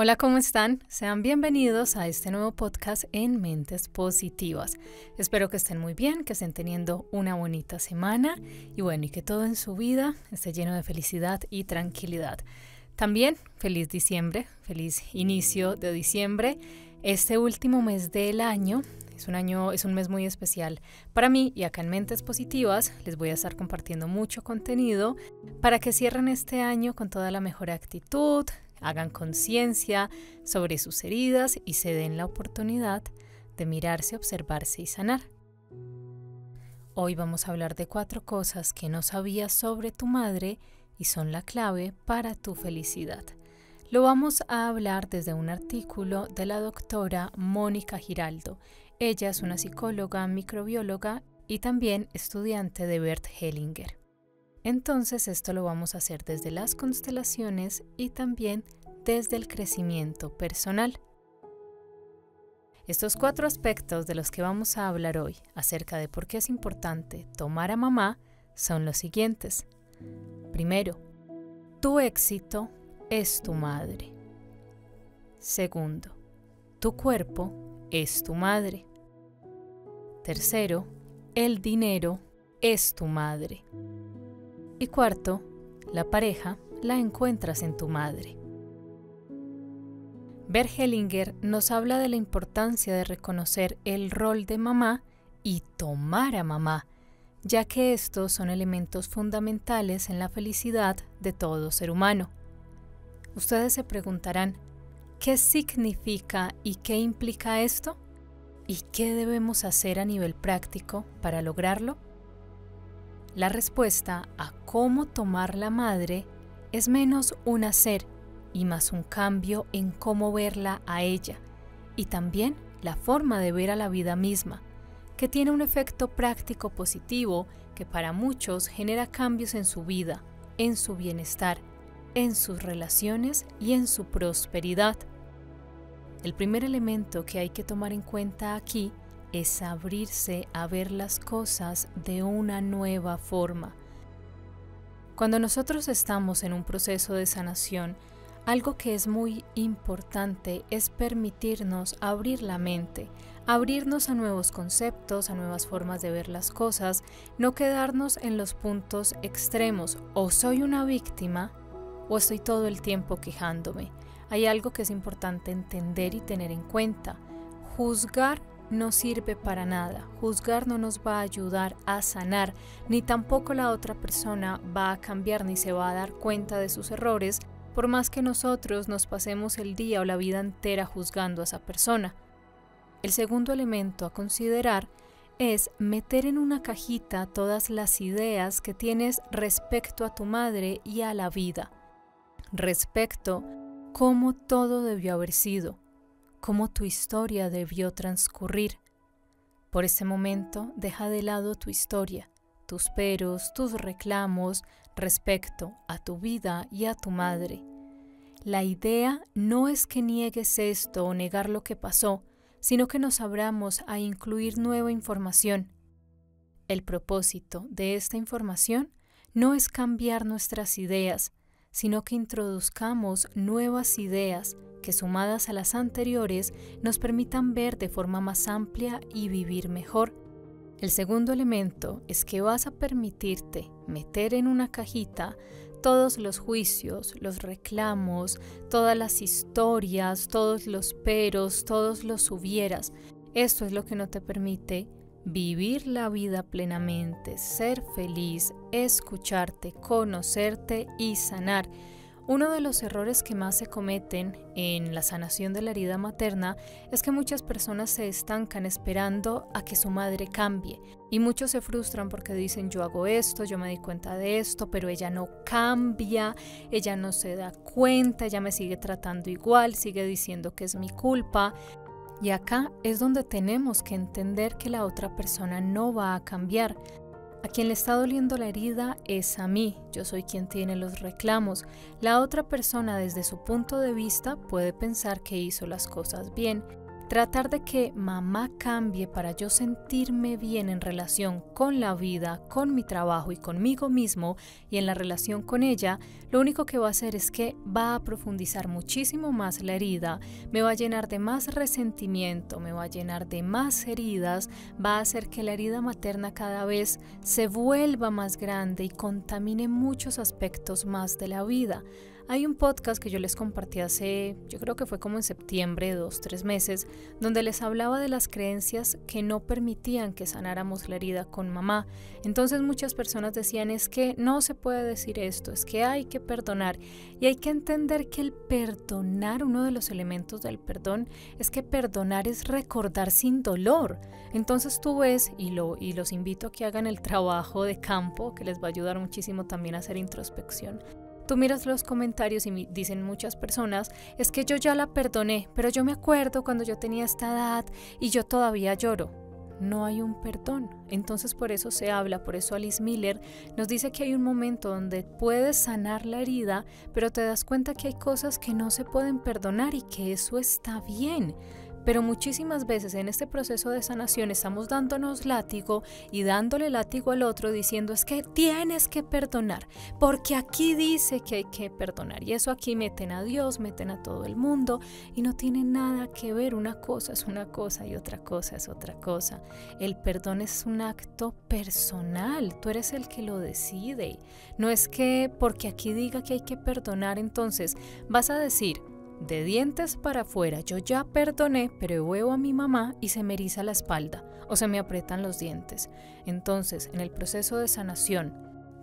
Hola, ¿cómo están? Sean bienvenidos a este nuevo podcast en Mentes Positivas. Espero que estén muy bien, que estén teniendo una bonita semana y que todo en su vida esté lleno de felicidad y tranquilidad. También feliz diciembre, feliz inicio de diciembre. Este último mes del año es un mes muy especial para mí y acá en Mentes Positivas les voy a estar compartiendo mucho contenido para que cierren este año con toda la mejor actitud, hagan conciencia sobre sus heridas y se den la oportunidad de mirarse, observarse y sanar. Hoy vamos a hablar de 4 cosas que no sabías sobre tu madre y son la clave para tu felicidad. Lo vamos a hablar desde un artículo de la doctora Mónica Giraldo. Ella es una psicóloga, microbióloga y también estudiante de Bert Hellinger. Entonces esto lo vamos a hacer desde las constelaciones y también desde el crecimiento personal. Estos 4 aspectos de los que vamos a hablar hoy acerca de por qué es importante tomar a mamá son los siguientes. Primero, tu éxito es tu madre. Segundo, tu cuerpo es tu madre. Tercero, el dinero es tu madre. Y cuarto, la pareja la encuentras en tu madre. Bert Hellinger nos habla de la importancia de reconocer el rol de mamá y tomar a mamá, ya que estos son elementos fundamentales en la felicidad de todo ser humano. Ustedes se preguntarán, ¿qué significa y qué implica esto? ¿Y qué debemos hacer a nivel práctico para lograrlo? La respuesta a cómo tomar la madre es menos un hacer y más un cambio en cómo verla a ella y también la forma de ver a la vida misma, que tiene un efecto práctico positivo que para muchos genera cambios en su vida, en su bienestar, en sus relaciones y en su prosperidad. El primer elemento que hay que tomar en cuenta aquí es abrirse a ver las cosas de una nueva forma. Cuando nosotros estamos en un proceso de sanación, algo que es muy importante es permitirnos abrir la mente, abrirnos a nuevos conceptos, a nuevas formas de ver las cosas, no quedarnos en los puntos extremos, o soy una víctima o estoy todo el tiempo quejándome. Hay algo que es importante entender y tener en cuenta. Juzgar no sirve para nada. Juzgar no nos va a ayudar a sanar, ni tampoco la otra persona va a cambiar ni se va a dar cuenta de sus errores, por más que nosotros nos pasemos el día o la vida entera juzgando a esa persona. El segundo elemento a considerar es meter en una cajita todas las ideas que tienes respecto a tu madre y a la vida, respecto cómo todo debió haber sido, cómo tu historia debió transcurrir. Por este momento, deja de lado tu historia, tus peros, tus reclamos respecto a tu vida y a tu madre. La idea no es que niegues esto o negar lo que pasó, sino que nos abramos a incluir nueva información. El propósito de esta información no es cambiar nuestras ideas, sino que introduzcamos nuevas ideas que sumadas a las anteriores nos permitan ver de forma más amplia y vivir mejor. El segundo elemento es que vas a permitirte meter en una cajita todos los juicios, los reclamos, todas las historias, todos los peros, todos los hubieras. Esto es lo que no te permite vivir la vida plenamente, ser feliz, escucharte, conocerte y sanar. Uno de los errores que más se cometen en la sanación de la herida materna es que muchas personas se estancan esperando a que su madre cambie y muchos se frustran porque dicen yo hago esto, yo me di cuenta de esto, pero ella no cambia, ella no se da cuenta, ella me sigue tratando igual, sigue diciendo que es mi culpa. Y acá es donde tenemos que entender que la otra persona no va a cambiar. A quien le está doliendo la herida es a mí, yo soy quien tiene los reclamos. La otra persona desde su punto de vista puede pensar que hizo las cosas bien, Tratar de que mamá cambie para yo sentirme bien en relación con la vida, con mi trabajo y conmigo mismo y en la relación con ella, lo único que va a hacer es que va a profundizar muchísimo más la herida, me va a llenar de más resentimiento, me va a llenar de más heridas, va a hacer que la herida materna cada vez se vuelva más grande y contamine muchos aspectos más de la vida. Hay un podcast que yo les compartí yo creo que fue como en septiembre, 2-3 meses, donde les hablaba de las creencias que no permitían que sanáramos la herida con mamá. Entonces muchas personas decían, es que no se puede decir esto, es que hay que perdonar. Y hay que entender que el perdonar, uno de los elementos del perdón, es que perdonar es recordar sin dolor. Entonces tú ves, y los invito a que hagan el trabajo de campo, que les va a ayudar muchísimo también a hacer introspección. Tú miras los comentarios y dicen muchas personas, es que yo ya la perdoné, pero yo me acuerdo cuando yo tenía esta edad y yo todavía lloro. No hay un perdón. Entonces por eso se habla, por eso Alice Miller nos dice que hay un momento donde puedes sanar la herida, pero te das cuenta que hay cosas que no se pueden perdonar y que eso está bien. Pero muchísimas veces en este proceso de sanación estamos dándonos látigo y dándole látigo al otro diciendo es que tienes que perdonar, porque aquí dice que hay que perdonar. Y eso aquí meten a Dios, meten a todo el mundo y no tiene nada que ver. Una cosa es una cosa y otra cosa es otra cosa. El perdón es un acto personal, tú eres el que lo decide. No es que porque aquí diga que hay que perdonar, entonces vas a decir de dientes para afuera, yo ya perdoné, pero veo a mi mamá y se me eriza la espalda o se me aprietan los dientes. Entonces, en el proceso de sanación,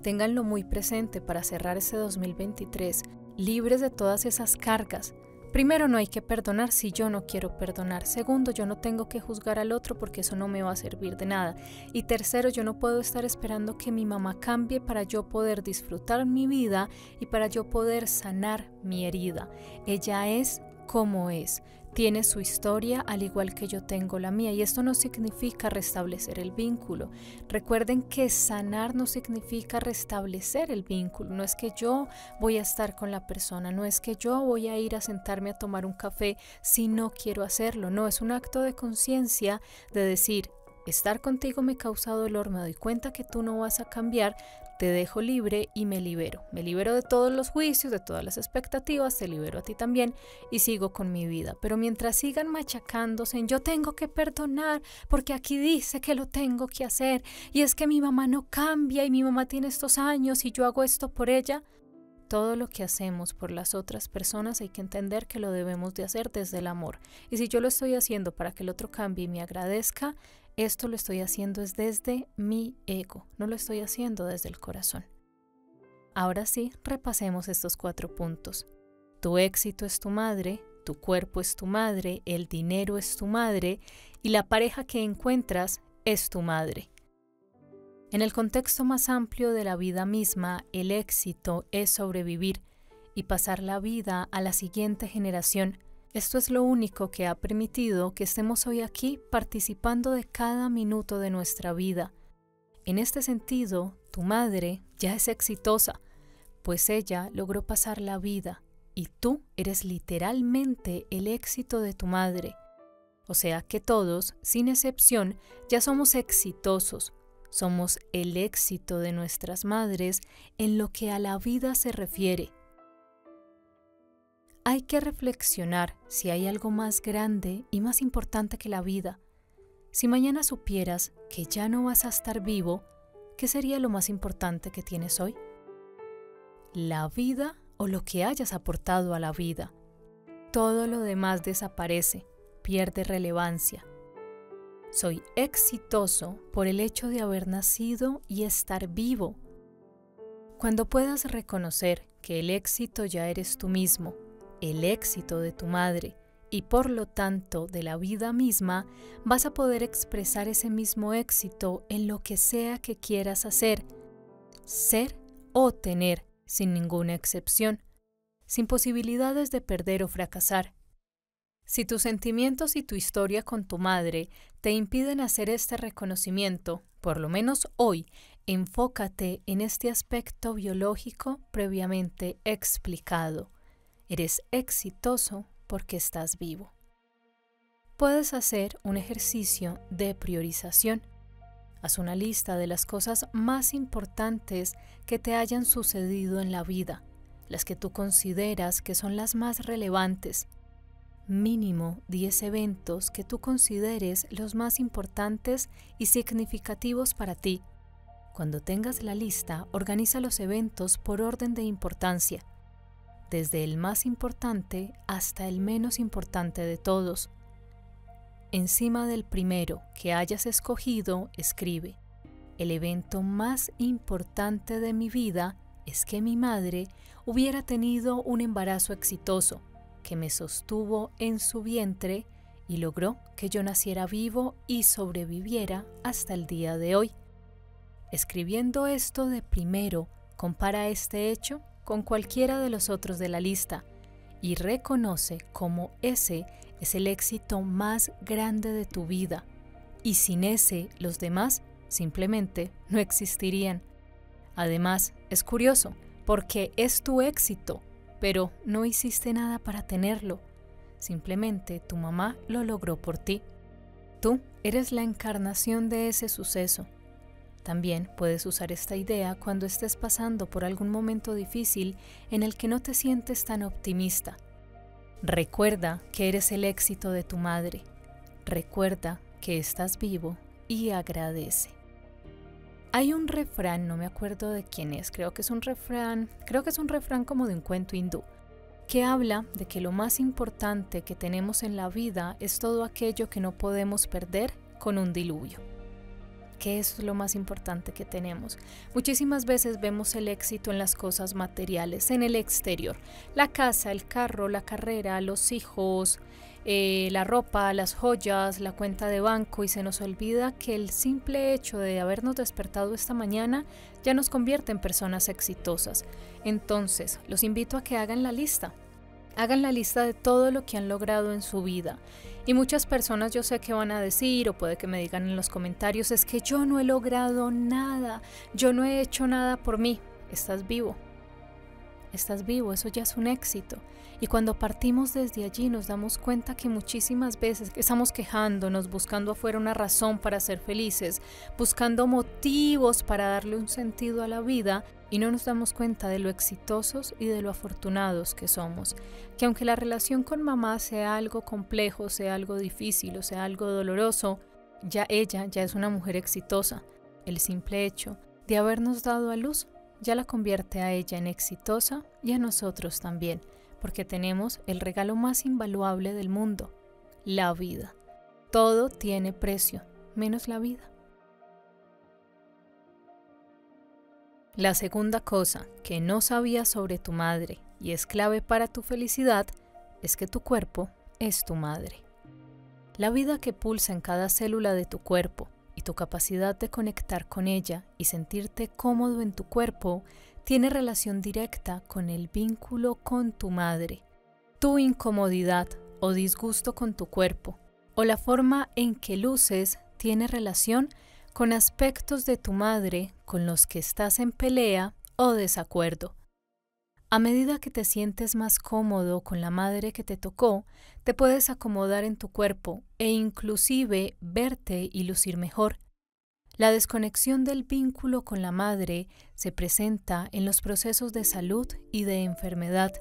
ténganlo muy presente para cerrar ese 2023, libres de todas esas cargas. Primero, no hay que perdonar si yo no quiero perdonar. Segundo, yo no tengo que juzgar al otro porque eso no me va a servir de nada. Y tercero, yo no puedo estar esperando que mi mamá cambie para yo poder disfrutar mi vida y para yo poder sanar mi herida. Ella es como es. Tiene su historia al igual que yo tengo la mía y esto no significa restablecer el vínculo. Recuerden que sanar no significa restablecer el vínculo, no es que yo voy a estar con la persona, no es que yo voy a ir a sentarme a tomar un café si no quiero hacerlo, no, es un acto de conciencia de decir, estar contigo me causa dolor, me doy cuenta que tú no vas a cambiar, te dejo libre y me libero de todos los juicios, de todas las expectativas, te libero a ti también y sigo con mi vida. Pero mientras sigan machacándose en yo tengo que perdonar porque aquí dice que lo tengo que hacer y es que mi mamá no cambia y mi mamá tiene estos años y yo hago esto por ella, todo lo que hacemos por las otras personas hay que entender que lo debemos de hacer desde el amor. Y si yo lo estoy haciendo para que el otro cambie y me agradezca, esto lo estoy haciendo es desde mi ego, no lo estoy haciendo desde el corazón. Ahora sí, repasemos estos 4 puntos. Tu éxito es tu madre, tu cuerpo es tu madre, el dinero es tu madre y la pareja que encuentras es tu madre. En el contexto más amplio de la vida misma, el éxito es sobrevivir y pasar la vida a la siguiente generación. Esto es lo único que ha permitido que estemos hoy aquí participando de cada minuto de nuestra vida. En este sentido, tu madre ya es exitosa, pues ella logró pasar la vida y tú eres literalmente el éxito de tu madre. O sea que todos, sin excepción, ya somos exitosos. Somos el éxito de nuestras madres en lo que a la vida se refiere. Hay que reflexionar si hay algo más grande y más importante que la vida. Si mañana supieras que ya no vas a estar vivo, ¿qué sería lo más importante que tienes hoy? ¿La vida o lo que hayas aportado a la vida? Todo lo demás desaparece, pierde relevancia. Soy exitoso por el hecho de haber nacido y estar vivo. Cuando puedas reconocer que el éxito ya eres tú mismo, el éxito de tu madre y por lo tanto de la vida misma, vas a poder expresar ese mismo éxito en lo que sea que quieras hacer, ser o tener, sin ninguna excepción, sin posibilidades de perder o fracasar. Si tus sentimientos y tu historia con tu madre te impiden hacer este reconocimiento, por lo menos hoy, enfócate en este aspecto biológico previamente explicado. Eres exitoso porque estás vivo. puedes hacer un ejercicio de priorización. Haz una lista de las cosas más importantes que te hayan sucedido en la vida, las que tú consideras que son las más relevantes. Mínimo 10 eventos que tú consideres los más importantes y significativos para ti. Cuando tengas la lista, organiza los eventos por orden de importancia, desde el más importante hasta el menos importante de todos. Encima del primero que hayas escogido, escribe: el evento más importante de mi vida es que mi madre hubiera tenido un embarazo exitoso, que me sostuvo en su vientre y logró que yo naciera vivo y sobreviviera hasta el día de hoy. Escribiendo esto de primero, compara este hecho con cualquiera de los otros de la lista y reconoce cómo ese es el éxito más grande de tu vida, y sin ese los demás simplemente no existirían. Además, es curioso porque es tu éxito, pero no hiciste nada para tenerlo. Simplemente tu mamá lo logró por ti. Tú eres la encarnación de ese suceso. También puedes usar esta idea cuando estés pasando por algún momento difícil en el que no te sientes tan optimista. Recuerda que eres el éxito de tu madre. Recuerda que estás vivo y agradece. Hay un refrán, no me acuerdo de quién es, creo que es un refrán como de un cuento hindú, que habla de que lo más importante que tenemos en la vida es todo aquello que no podemos perder con un diluvio. Que eso es lo más importante que tenemos. Muchísimas veces vemos el éxito en las cosas materiales, en el exterior. La casa, el carro, la carrera, los hijos, la ropa, las joyas, la cuenta de banco, y se nos olvida que el simple hecho de habernos despertado esta mañana ya nos convierte en personas exitosas. Entonces, los invito a que hagan la lista. Hagan la lista de todo lo que han logrado en su vida. Y muchas personas yo sé que van a decir, o puede que me digan en los comentarios, es que yo no he logrado nada, yo no he hecho nada por mí. Estás vivo, eso ya es un éxito. Y cuando partimos desde allí nos damos cuenta que muchísimas veces estamos quejándonos, buscando afuera una razón para ser felices, buscando motivos para darle un sentido a la vida, y no nos damos cuenta de lo exitosos y de lo afortunados que somos. Que aunque la relación con mamá sea algo complejo, sea algo difícil o sea algo doloroso, ella ya es una mujer exitosa. El simple hecho de habernos dado a luz ya la convierte a ella en exitosa y a nosotros también, porque tenemos el regalo más invaluable del mundo, la vida. Todo tiene precio, menos la vida. La segunda cosa que no sabías sobre tu madre y es clave para tu felicidad es que tu cuerpo es tu madre. La vida que pulsa en cada célula de tu cuerpo y tu capacidad de conectar con ella y sentirte cómodo en tu cuerpo tiene relación directa con el vínculo con tu madre. Tu incomodidad o disgusto con tu cuerpo o la forma en que luces tiene relación con aspectos de tu madre con los que estás en pelea o desacuerdo. A medida que te sientes más cómodo con la madre que te tocó, te puedes acomodar en tu cuerpo e inclusive verte y lucir mejor. La desconexión del vínculo con la madre se presenta en los procesos de salud y de enfermedad.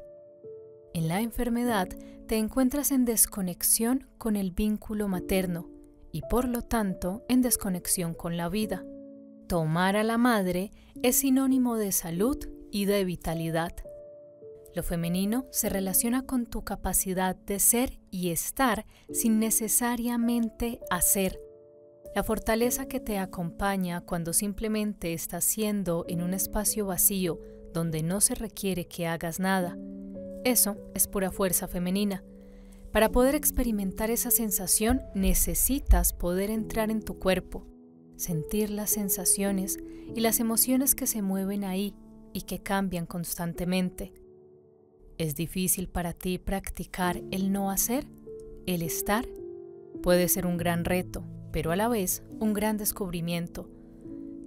En la enfermedad te encuentras en desconexión con el vínculo materno y por lo tanto en desconexión con la vida. Tomar a la madre es sinónimo de salud y de vitalidad. Lo femenino se relaciona con tu capacidad de ser y estar sin necesariamente hacer. La fortaleza que te acompaña cuando simplemente estás siendo en un espacio vacío donde no se requiere que hagas nada. Eso es pura fuerza femenina. Para poder experimentar esa sensación necesitas poder entrar en tu cuerpo, sentir las sensaciones y las emociones que se mueven ahí y que cambian constantemente. ¿Es difícil para ti practicar el no hacer, el estar? Puede ser un gran reto, pero a la vez un gran descubrimiento.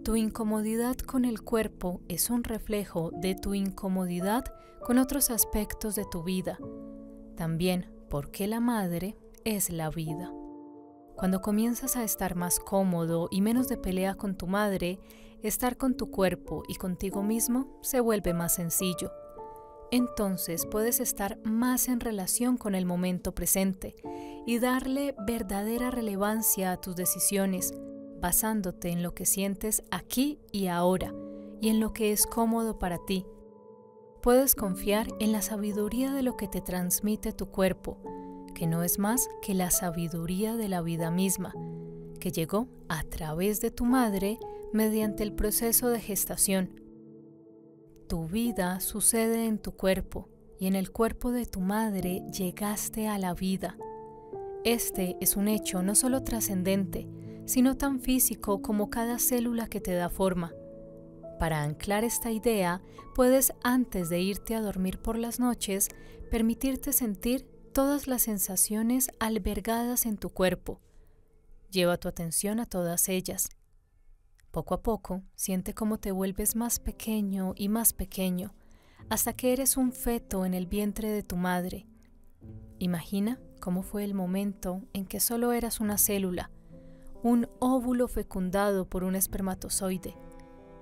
Tu incomodidad con el cuerpo es un reflejo de tu incomodidad con otros aspectos de tu vida. También porque la madre es la vida. Cuando comienzas a estar más cómodo y menos de pelea con tu madre, estar con tu cuerpo y contigo mismo se vuelve más sencillo. Entonces puedes estar más en relación con el momento presente y darle verdadera relevancia a tus decisiones, basándote en lo que sientes aquí y ahora y en lo que es cómodo para ti. Puedes confiar en la sabiduría de lo que te transmite tu cuerpo, que no es más que la sabiduría de la vida misma, que llegó a través de tu madre mediante el proceso de gestación. Tu vida sucede en tu cuerpo y en el cuerpo de tu madre llegaste a la vida. Este es un hecho no solo trascendente, sino tan físico como cada célula que te da forma. Para anclar esta idea, puedes, antes de irte a dormir por las noches, permitirte sentir todas las sensaciones albergadas en tu cuerpo. Lleva tu atención a todas ellas. Poco a poco, siente cómo te vuelves más pequeño y más pequeño, hasta que eres un feto en el vientre de tu madre. Imagina cómo fue el momento en que solo eras una célula, un óvulo fecundado por un espermatozoide,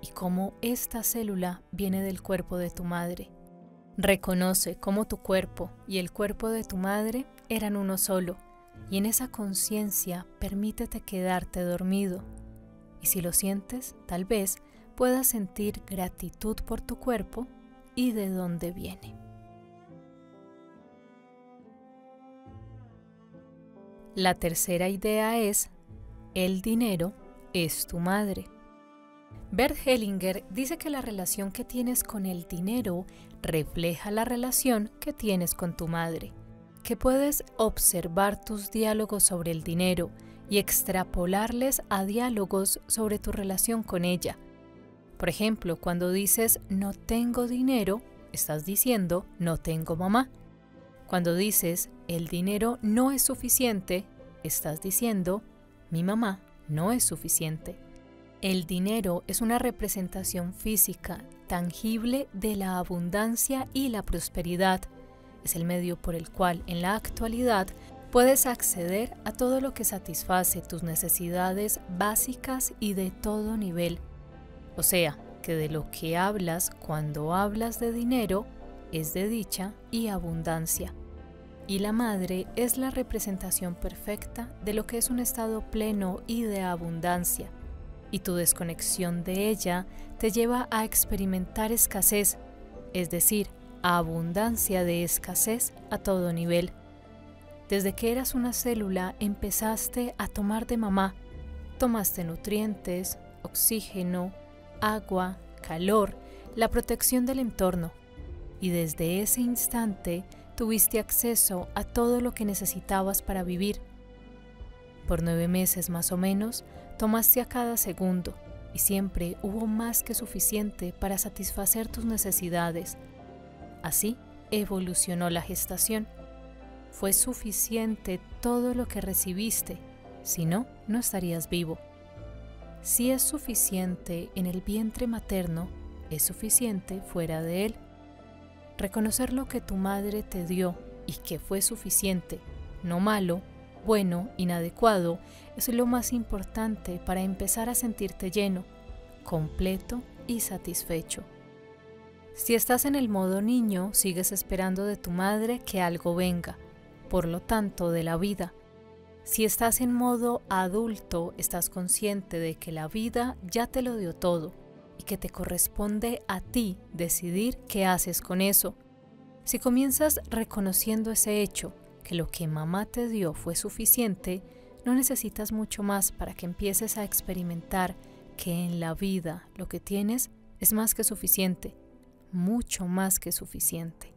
y cómo esta célula viene del cuerpo de tu madre. Reconoce cómo tu cuerpo y el cuerpo de tu madre eran uno solo, y en esa conciencia permítete quedarte dormido. Y si lo sientes, tal vez puedas sentir gratitud por tu cuerpo y de dónde viene. La tercera idea es: el dinero es tu madre. Bert Hellinger dice que la relación que tienes con el dinero refleja la relación que tienes con tu madre, que puedes observar tus diálogos sobre el dinero y extrapolarles a diálogos sobre tu relación con ella. Por ejemplo, cuando dices no tengo dinero, estás diciendo no tengo mamá. Cuando dices el dinero no es suficiente, estás diciendo mi mamá no es suficiente. El dinero es una representación física, tangible de la abundancia y la prosperidad. Es el medio por el cual en la actualidad puedes acceder a todo lo que satisface tus necesidades básicas y de todo nivel. O sea, que de lo que hablas cuando hablas de dinero es de dicha y abundancia. Y la madre es la representación perfecta de lo que es un estado pleno y de abundancia. Y tu desconexión de ella te lleva a experimentar escasez, es decir, abundancia de escasez a todo nivel. Desde que eras una célula empezaste a tomar de mamá, tomaste nutrientes, oxígeno, agua, calor, la protección del entorno, y desde ese instante tuviste acceso a todo lo que necesitabas para vivir. Por 9 meses más o menos, tomaste a cada segundo y siempre hubo más que suficiente para satisfacer tus necesidades. Así evolucionó la gestación. Fue suficiente todo lo que recibiste, si no, no estarías vivo. Si es suficiente en el vientre materno, es suficiente fuera de él. Reconocer lo que tu madre te dio y que fue suficiente, no malo, bueno, inadecuado, es lo más importante para empezar a sentirte lleno, completo y satisfecho. Si estás en el modo niño, sigues esperando de tu madre que algo venga, por lo tanto de la vida. Si estás en modo adulto, estás consciente de que la vida ya te lo dio todo y que te corresponde a ti decidir qué haces con eso. Si comienzas reconociendo ese hecho, que lo que mamá te dio fue suficiente, no necesitas mucho más para que empieces a experimentar que en la vida lo que tienes es más que suficiente, mucho más que suficiente.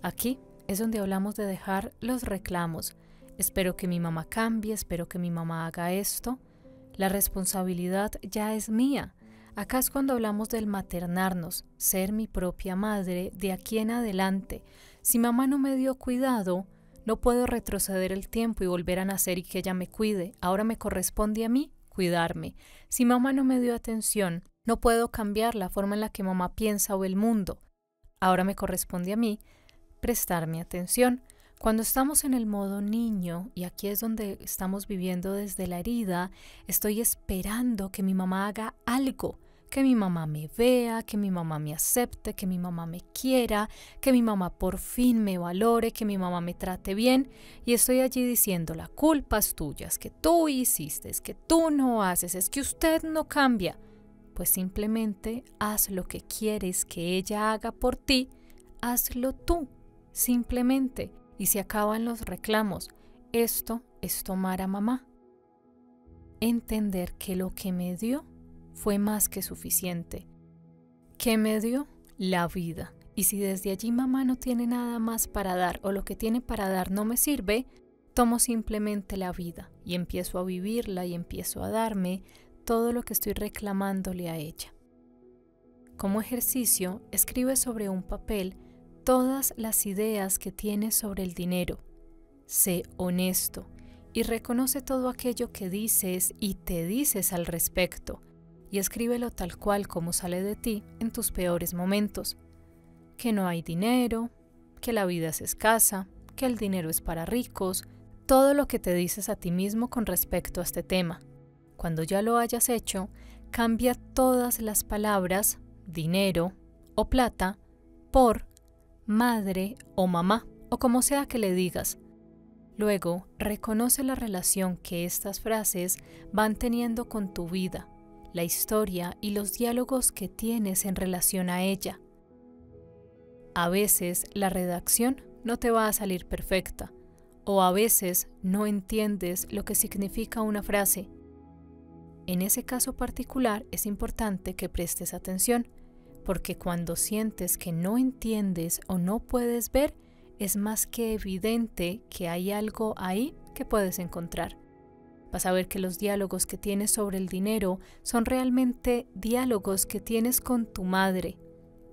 Aquí es donde hablamos de dejar los reclamos. Espero que mi mamá cambie, espero que mi mamá haga esto. La responsabilidad ya es mía. Acá es cuando hablamos del maternarnos, ser mi propia madre de aquí en adelante. Si mamá no me dio cuidado, no puedo retroceder el tiempo y volver a nacer y que ella me cuide. Ahora me corresponde a mí cuidarme. Si mamá no me dio atención, no puedo cambiar la forma en la que mamá piensa o el mundo. Ahora me corresponde a mí prestarme atención, Cuando estamos en el modo niño, y aquí es donde estamos viviendo desde la herida, estoy esperando que mi mamá haga algo, que mi mamá me vea, que mi mamá me acepte, que mi mamá me quiera, que mi mamá por fin me valore, que mi mamá me trate bien, y estoy allí diciendo, la culpa es tuya, es que tú hiciste, es que tú no haces, es que usted no cambia. Pues simplemente haz lo que quieres que ella haga por ti, hazlo tú, simplemente. Y se acaban los reclamos. Esto es tomar a mamá. Entender que lo que me dio fue más que suficiente. ¿Qué me dio? La vida. Y si desde allí mamá no tiene nada más para dar o lo que tiene para dar no me sirve, tomo simplemente la vida y empiezo a vivirla y empiezo a darme todo lo que estoy reclamándole a ella. Como ejercicio, escribe sobre un papel todas las ideas que tienes sobre el dinero. Sé honesto y reconoce todo aquello que dices y te dices al respecto, y escríbelo tal cual como sale de ti en tus peores momentos. Que no hay dinero, que la vida es escasa, que el dinero es para ricos, todo lo que te dices a ti mismo con respecto a este tema. Cuando ya lo hayas hecho, cambia todas las palabras dinero o plata por madre o mamá, o como sea que le digas. Luego, reconoce la relación que estas frases van teniendo con tu vida, la historia y los diálogos que tienes en relación a ella. A veces la redacción no te va a salir perfecta, o a veces no entiendes lo que significa una frase. En ese caso particular es importante que prestes atención, porque cuando sientes que no entiendes o no puedes ver, es más que evidente que hay algo ahí que puedes encontrar. Vas a ver que los diálogos que tienes sobre el dinero son realmente diálogos que tienes con tu madre.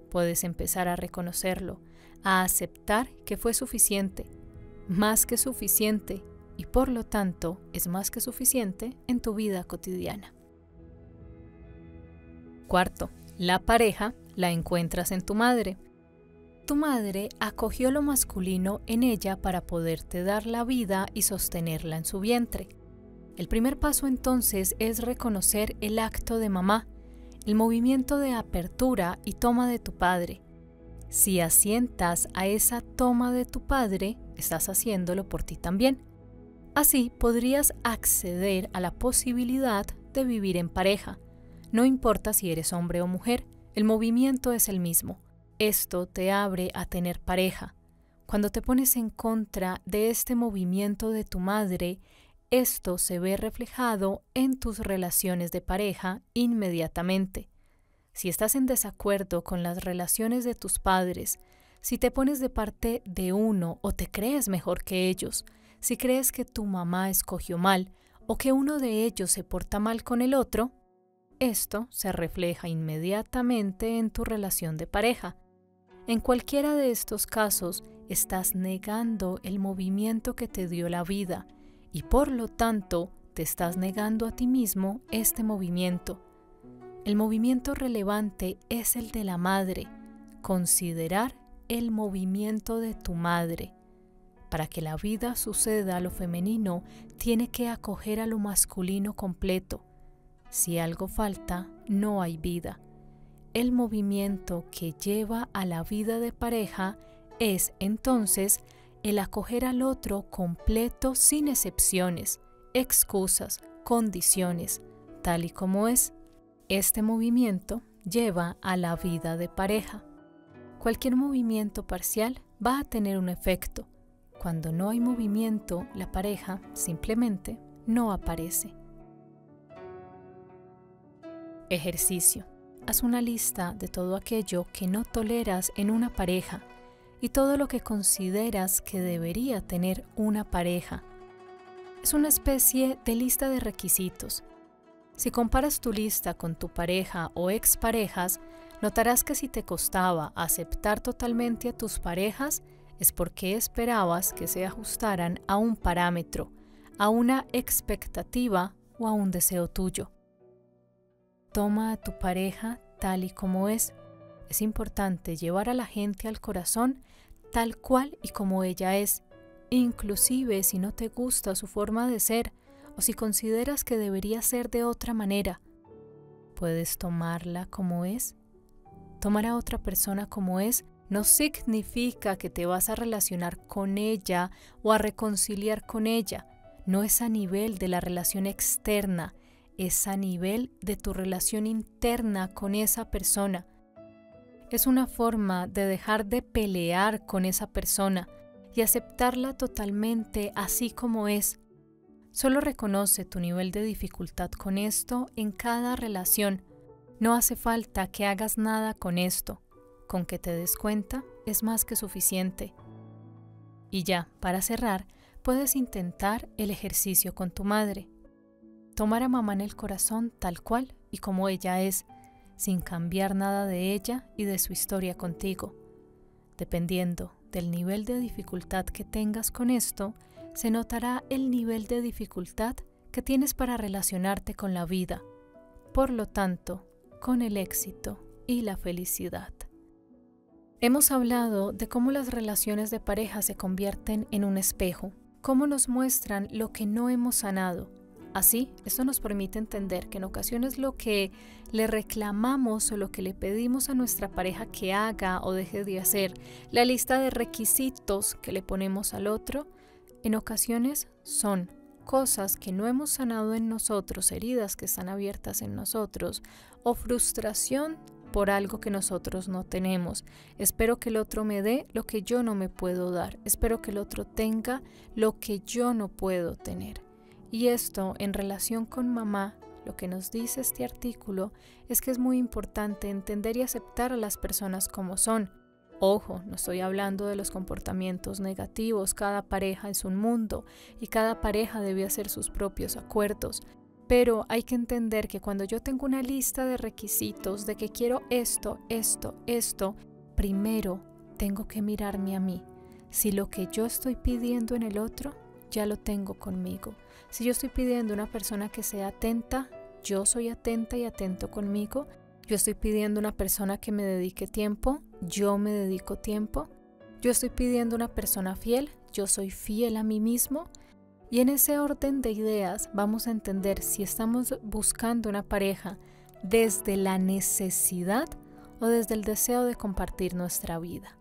Puedes empezar a reconocerlo, a aceptar que fue suficiente, más que suficiente, y por lo tanto es más que suficiente en tu vida cotidiana. Cuarto, la pareja la encuentras en tu madre. Tu madre acogió lo masculino en ella para poderte dar la vida y sostenerla en su vientre. El primer paso entonces es reconocer el acto de mamá, el movimiento de apertura y toma de tu padre. Si asientas a esa toma de tu padre, estás haciéndolo por ti también. Así podrías acceder a la posibilidad de vivir en pareja. No importa si eres hombre o mujer, el movimiento es el mismo. Esto te abre a tener pareja. Cuando te pones en contra de este movimiento de tu madre, esto se ve reflejado en tus relaciones de pareja inmediatamente. Si estás en desacuerdo con las relaciones de tus padres, si te pones de parte de uno o te crees mejor que ellos, si crees que tu mamá escogió mal o que uno de ellos se porta mal con el otro, esto se refleja inmediatamente en tu relación de pareja. En cualquiera de estos casos, estás negando el movimiento que te dio la vida y por lo tanto te estás negando a ti mismo este movimiento. El movimiento relevante es el de la madre, considerar el movimiento de tu madre. Para que la vida suceda a lo femenino, tiene que acoger a lo masculino completo. Si algo falta, no hay vida. El movimiento que lleva a la vida de pareja es, entonces, el acoger al otro completo sin excepciones, excusas, condiciones, tal y como es. Este movimiento lleva a la vida de pareja. Cualquier movimiento parcial va a tener un efecto. Cuando no hay movimiento, la pareja simplemente no aparece. Ejercicio. Haz una lista de todo aquello que no toleras en una pareja y todo lo que consideras que debería tener una pareja. Es una especie de lista de requisitos. Si comparas tu lista con tu pareja o exparejas, notarás que si te costaba aceptar totalmente a tus parejas, es porque esperabas que se ajustaran a un parámetro, a una expectativa o a un deseo tuyo. Toma a tu pareja tal y como es. Es importante llevar a la gente al corazón tal cual y como ella es. inclusive si no te gusta su forma de ser o si consideras que debería ser de otra manera. Puedes tomarla como es. Tomar a otra persona como es no significa que te vas a relacionar con ella o a reconciliar con ella. No es a nivel de la relación externa, es a nivel de tu relación interna con esa persona. Es una forma de dejar de pelear con esa persona y aceptarla totalmente así como es. Solo reconoce tu nivel de dificultad con esto en cada relación. No hace falta que hagas nada con esto. Con que te des cuenta es más que suficiente. Y ya, para cerrar, puedes intentar el ejercicio con tu madre. Tomar a mamá en el corazón tal cual y como ella es, sin cambiar nada de ella y de su historia contigo. Dependiendo del nivel de dificultad que tengas con esto, se notará el nivel de dificultad que tienes para relacionarte con la vida, por lo tanto, con el éxito y la felicidad. Hemos hablado de cómo las relaciones de pareja se convierten en un espejo, cómo nos muestran lo que no hemos sanado. Así, esto nos permite entender que en ocasiones lo que le reclamamos o lo que le pedimos a nuestra pareja que haga o deje de hacer, la lista de requisitos que le ponemos al otro, en ocasiones son cosas que no hemos sanado en nosotros, heridas que están abiertas en nosotros, o frustración por algo que nosotros no tenemos. Espero que el otro me dé lo que yo no me puedo dar. Espero que el otro tenga lo que yo no puedo tener. Y esto, en relación con mamá, lo que nos dice este artículo es que es muy importante entender y aceptar a las personas como son. Ojo, no estoy hablando de los comportamientos negativos, cada pareja es un mundo y cada pareja debe hacer sus propios acuerdos. Pero hay que entender que cuando yo tengo una lista de requisitos de que quiero esto, primero tengo que mirarme a mí. Si lo que yo estoy pidiendo en el otro, ya lo tengo conmigo. Si yo estoy pidiendo una persona que sea atenta, yo soy atenta y atento conmigo. Yo estoy pidiendo una persona que me dedique tiempo, yo me dedico tiempo. Yo estoy pidiendo una persona fiel, yo soy fiel a mí mismo. Y en ese orden de ideas vamos a entender si estamos buscando una pareja desde la necesidad o desde el deseo de compartir nuestra vida.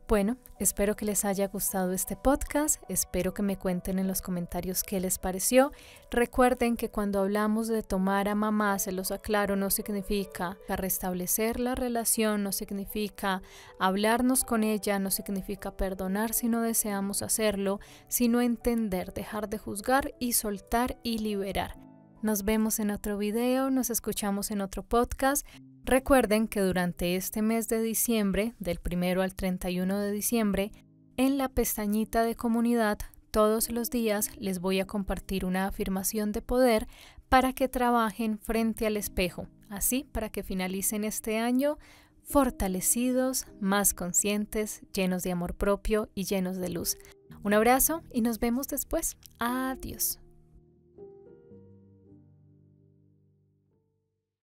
Bueno, espero que les haya gustado este podcast, espero que me cuenten en los comentarios qué les pareció. Recuerden que cuando hablamos de tomar a mamá, se los aclaro, no significa restablecer la relación, no significa hablarnos con ella, no significa perdonar si no deseamos hacerlo, sino entender, dejar de juzgar y soltar y liberar. Nos vemos en otro video, nos escuchamos en otro podcast. Recuerden que durante este mes de diciembre, del 1 al 31 de diciembre, en la pestañita de comunidad, todos los días les voy a compartir una afirmación de poder para que trabajen frente al espejo, así para que finalicen este año fortalecidos, más conscientes, llenos de amor propio y llenos de luz. Un abrazo y nos vemos después. Adiós.